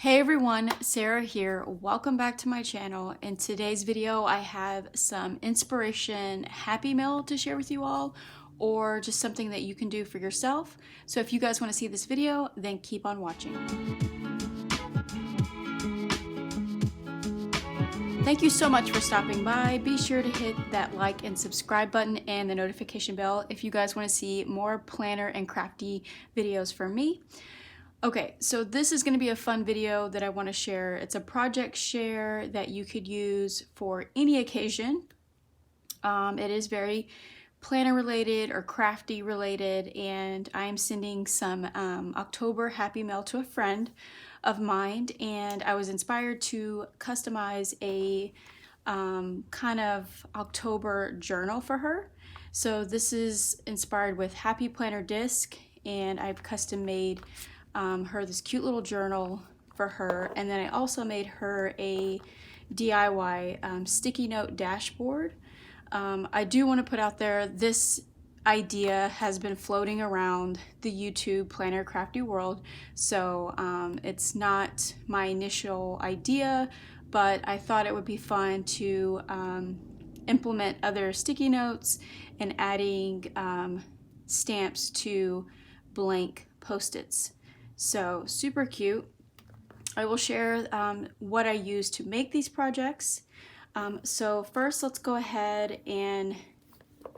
Hey everyone, Sarah here. Welcome back to my channel. In today's video, I have some inspiration happy mail to share with you all, or just something that you can do for yourself. So if you guys want to see this video, then keep on watching. Thank you so much for stopping by. Be sure to hit that like and subscribe button and the notification bell if you guys want to see more planner and crafty videos from me. Okay, so this is going to be a fun video that I want to share. It's a project share that you could use for any occasion. It is very planner related or crafty related, and I am sending some October happy mail to a friend of mine, and I was inspired to customize a kind of October journal for her. So this is inspired with Happy Planner disc, and I've custom made her this cute little journal for her, and then I also made her a DIY sticky note dashboard. I do want to put out there, this idea has been floating around the YouTube planner crafty world, so it's not my initial idea, but I thought it would be fun to implement other sticky notes and adding stamps to blank post-its. So super cute. I will share what I use to make these projects. So first, let's go ahead and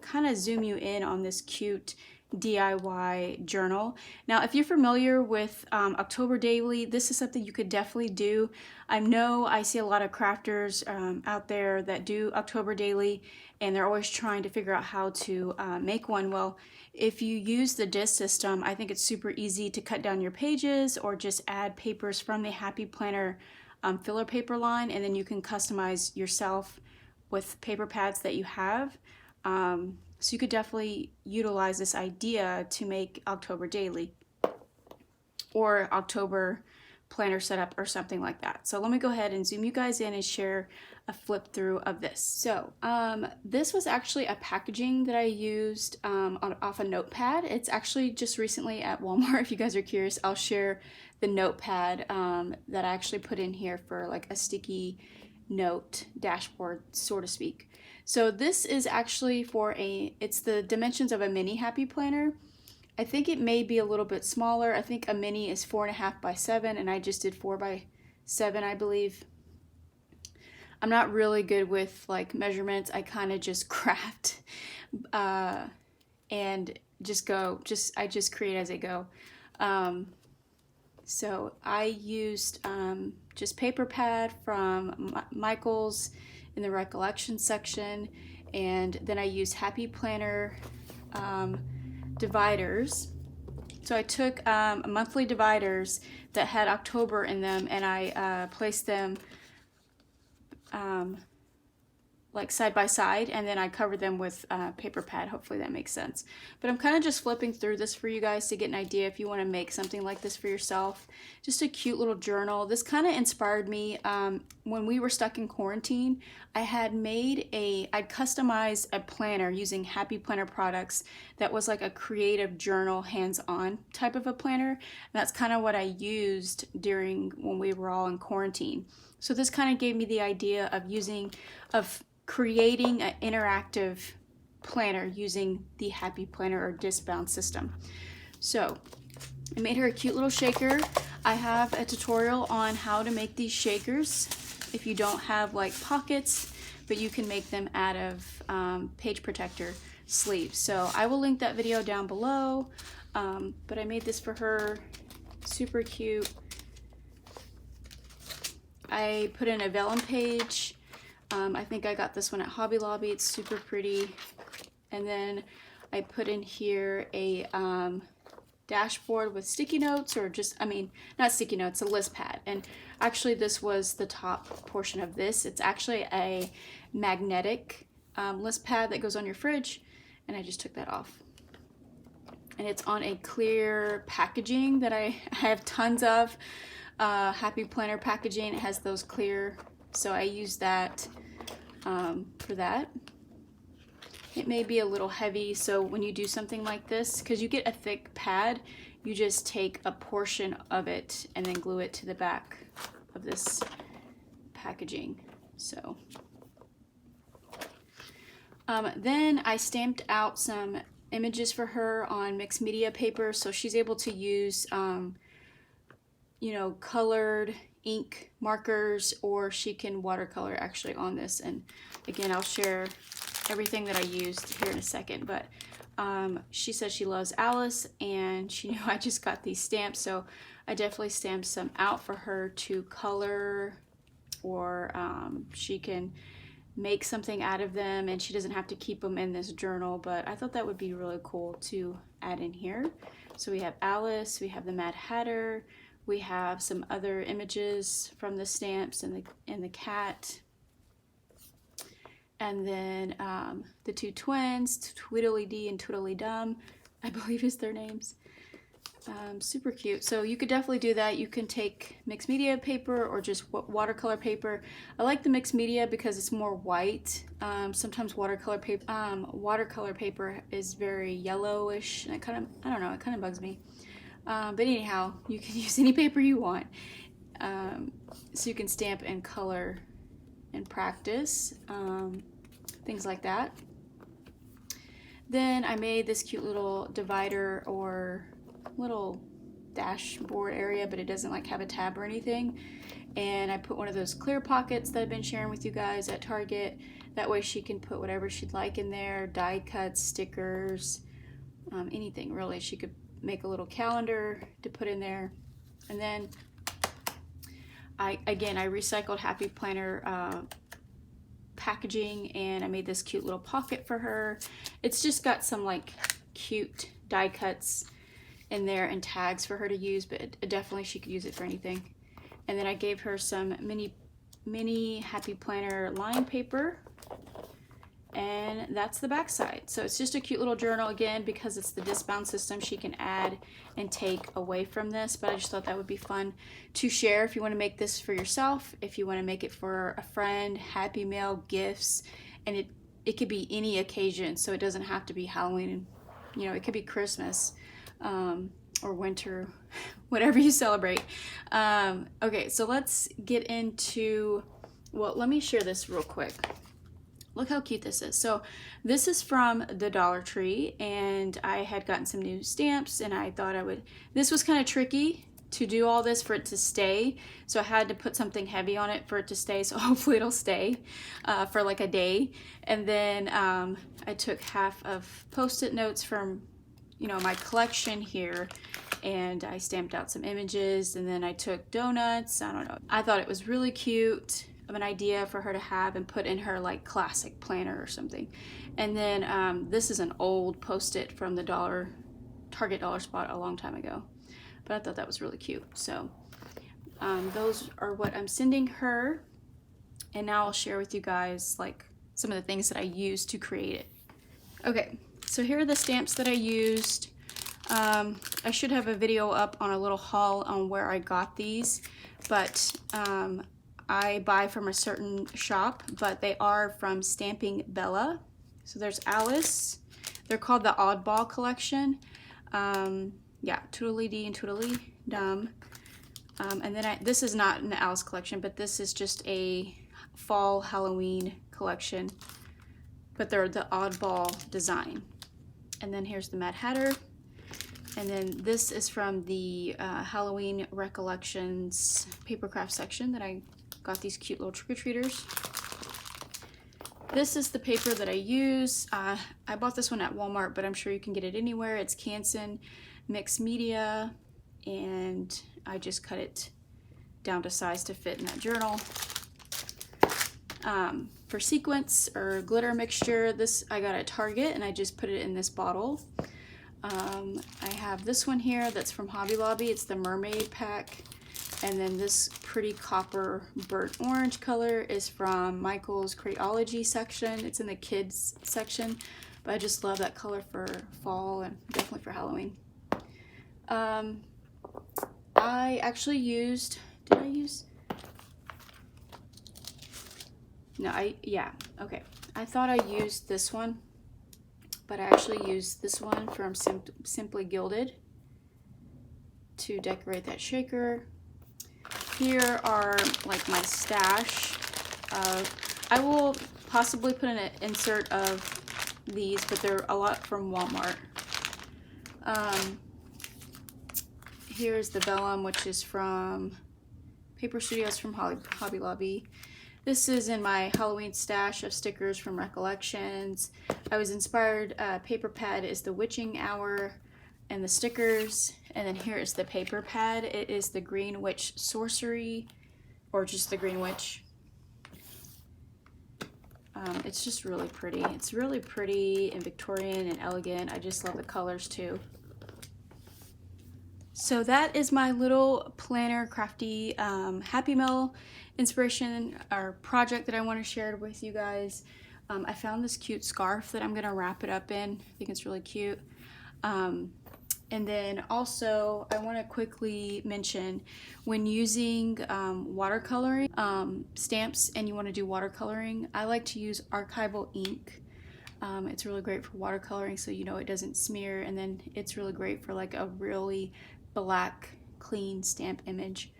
kind of zoom you in on this cute DIY journal. Now, if you're familiar with October Daily, this is something you could definitely do. I know I see a lot of crafters out there that do October Daily, and they're always trying to figure out how to make one. Well, if you use the disc system, I think it's super easy to cut down your pages or just add papers from the Happy Planner filler paper line, and then you can customize yourself with paper pads that you have. So you could definitely utilize this idea to make October Daily or October planner setup or something like that. So let me go ahead and zoom you guys in and share a flip through of this. So this was actually a packaging that I used off a notepad. It's actually just recently at Walmart. If you guys are curious, I'll share the notepad that I actually put in here for like a sticky note dashboard, so to speak. So this is actually it's the dimensions of a mini Happy Planner. I think it may be a little bit smaller. I think a mini is 4.5 by 7, and I just did 4 by 7, I believe. I'm not really good with like measurements. I kind of just craft and I just create as I go. So I used just paper pad from Michael's in the recollection section, and then I used Happy Planner dividers. So I took monthly dividers that had October in them, and I placed them like side by side, and then I covered them with paper pad. Hopefully that makes sense. But I'm kind of just flipping through this for you guys to get an idea if you want to make something like this for yourself. Just a cute little journal. This kind of inspired me when we were stuck in quarantine. I'd customized a planner using Happy Planner products that was like a creative journal, hands-on type of a planner. And that's kind of what I used when we were all in quarantine. So this kind of gave me the idea of creating an interactive planner using the Happy Planner or disc bound system. So I made her a cute little shaker. I have a tutorial on how to make these shakers if you don't have like pockets, but you can make them out of page protector sleeves. So I will link that video down below, but I made this for her. Super cute. I put in a vellum page. I think I got this one at Hobby Lobby. It's super pretty. And then I put in here a dashboard with sticky notes, or just, not sticky notes, a list pad. And actually this was the top portion of this. It's actually a magnetic list pad that goes on your fridge, and I just took that off. And it's on a clear packaging that I have tons of. Happy Planner packaging. It has those clear, so I use that for that. It may be a little heavy, so when you do something like this, because you get a thick pad, you just take a portion of it and then glue it to the back of this packaging. So then I stamped out some images for her on mixed media paper, so she's able to use you know, colored ink markers, or she can watercolor actually on this. And again, I'll share everything that I used here in a second, but she says she loves Alice, and she knew I just got these stamps, so I definitely stamped some out for her to color, or she can make something out of them, and she doesn't have to keep them in this journal, but I thought that would be really cool to add in here. So we have Alice, we have the Mad Hatter, we have some other images from the stamps and the cat, and then the two twins, Tweedledee and Tweedledum, I believe is their names. Super cute. So you could definitely do that. You can take mixed media paper or just watercolor paper. I like the mixed media because it's more white. Sometimes watercolor paper is very yellowish, and it kind of, I don't know, it kind of bugs me. But anyhow, you can use any paper you want. So you can stamp and color and practice, things like that. Then I made this cute little divider or little dashboard area, but it doesn't like have a tab or anything. And I put one of those clear pockets that I've been sharing with you guys at Target. That way she can put whatever she'd like in there, die cuts, stickers, anything really. She could make a little calendar to put in there. And then I recycled Happy Planner packaging, and I made this cute little pocket for her. It's just got some like cute die cuts in there and tags for her to use, but definitely she could use it for anything. And then I gave her some mini Happy Planner line paper, and that's the back side. So it's just a cute little journal. Again, because it's the disc-bound system, she can add and take away from this, but I just thought that would be fun to share if you want to make this for yourself, if you want to make it for a friend, Happy Mail, gifts, and it could be any occasion, so it doesn't have to be Halloween. You know, it could be Christmas, or winter, whatever you celebrate. Okay, so let's get into, well, let me share this real quick. Look how cute this is. So this is from the Dollar Tree, and I had gotten some new stamps, and I thought this was kind of tricky to do all this for it to stay, so I had to put something heavy on it for it to stay, so hopefully it'll stay for like a day. And then I took half of Post-it notes from, you know, my collection here, and I stamped out some images, and then I took donuts. I don't know, I thought it was really cute of an idea for her to have and put in her like classic planner or something. And then this is an old Post-it from the Target dollar spot a long time ago, but I thought that was really cute. So those are what I'm sending her, and now I'll share with you guys like some of the things that I used to create it. Okay, so here are the stamps that I used. I should have a video up on a little haul on where I got these, but I buy from a certain shop, but they are from Stamping Bella. So there's Alice. They're called the Oddball Collection. Yeah, Tweedledee and Tweedledum. And then this is not an Alice collection, but this is just a fall Halloween collection, but they're the Oddball design. And then here's the Mad Hatter. And then this is from the Halloween Recollections papercraft section that I got these cute little trick-or-treaters. This is the paper that I use. I bought this one at Walmart, but I'm sure you can get it anywhere. It's Canson mixed media, and I just cut it down to size to fit in that journal. For sequence or glitter mixture, this I got at Target, and I just put it in this bottle. I have this one here that's from Hobby Lobby. It's the Mermaid Pack. And then this pretty copper burnt orange color is from Michael's Creology section. It's in the kids section, but I just love that color for fall and definitely for Halloween. I actually used, did I use? No, yeah, okay. I thought I used this one, but I actually used this one from Simply Gilded. to decorate that shaker. Here are like my stash of, I will possibly put in an insert of these, but they're a lot from Walmart. Here's the vellum, which is from Paper Studios from Hobby Lobby. This is in my Halloween stash of stickers from Recollections. I was inspired, paper pad is the Witching Hour and the stickers. And then here is the paper pad. It is the Green Witch Sorcery, or just the Green Witch. It's just really pretty. It's really pretty and Victorian and elegant. I just love the colors too. So that is my little planner crafty Happy Mail inspiration or project that I want to share with you guys. I found this cute scarf that I'm going to wrap it up in. I think it's really cute. And then also I want to quickly mention, when using watercoloring stamps and you want to do watercoloring, I like to use Archival ink. It's really great for watercoloring, so you know it doesn't smear, and then it's really great for like a really black clean stamp image.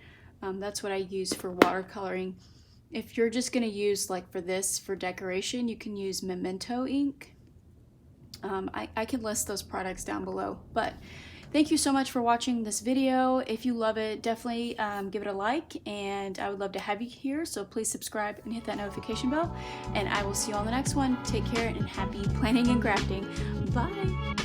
That's what I use for watercoloring. If you're just going to use like for this for decoration, you can use Memento ink. I can list those products down below, but thank you so much for watching this video. If you love it, definitely give it a like, and I would love to have you here, so please subscribe and hit that notification bell, and I will see you on the next one. Take care and happy planning and crafting. Bye.